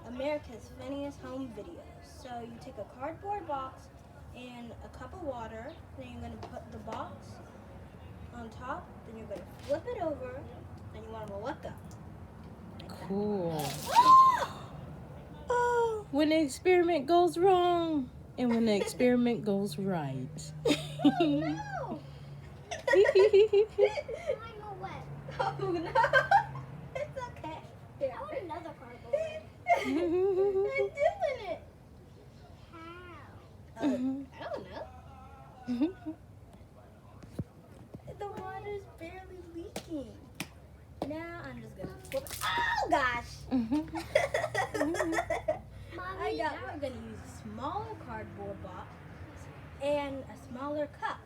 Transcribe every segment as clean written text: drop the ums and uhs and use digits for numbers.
America's Funniest Home Videos. So you take a cardboard box and a cup of water, then you're going to put the box on top, then you're going to flip it over, and you want to let go. Cool. Oh, when the experiment goes wrong and when the experiment goes right. No! Oh no! It's okay. Here. I want another cardboard. I'm doing it. How? I don't know. The water's barely leaking. Now I'm just gonna flip it. Oh gosh! We're gonna use a smaller cardboard box and a smaller cup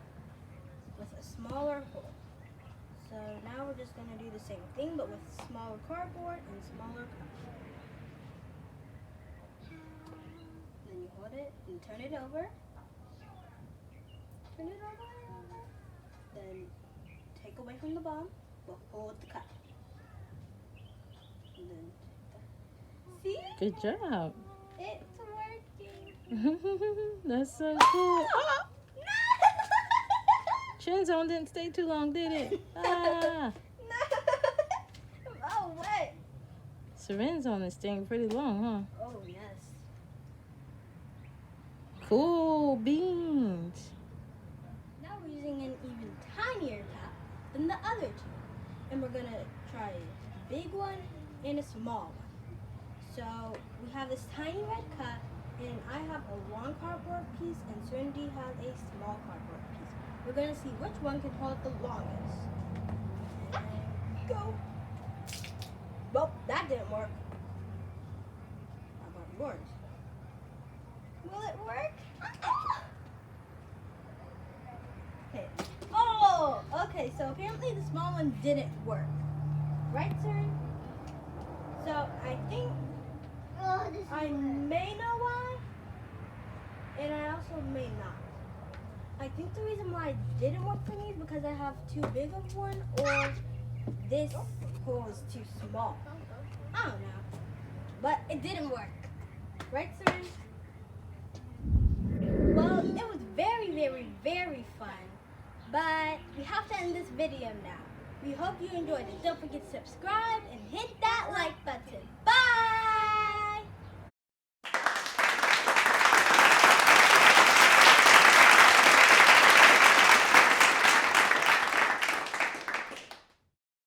with a smaller hole. So now we're just gonna do the same thing but with smaller cardboard and smaller cup. Then you hold it and turn it over. Turn it over. Then take away from the bottom, but hold the cup. And then see? Good job. It's working. That's so cool. Oh! Chinzone didn't stay too long, did it? Ah. No! Oh, wait. Serenzone is staying pretty long, huh? Oh, yes. Cool beans. Now we're using an even tinier cup than the other two. And we're going to try a big one and a small one. So we have this tiny red cup, and I have a long cardboard piece, and Serenity has a small cardboard piece. We're going to see which one can hold the longest. And go. Well, that didn't work. How about yours? Will it work? Okay. Oh, okay. So apparently the small one didn't work. Right, Seren? So I think I may know why, and I also may not. I think the reason why it didn't work for me is because I have too big of one, or this hole is too small. I don't know. But it didn't work. Right, Seren? Well, it was very, very, very fun. But we have to end this video now. We hope you enjoyed it. Don't forget to subscribe and hit that like button.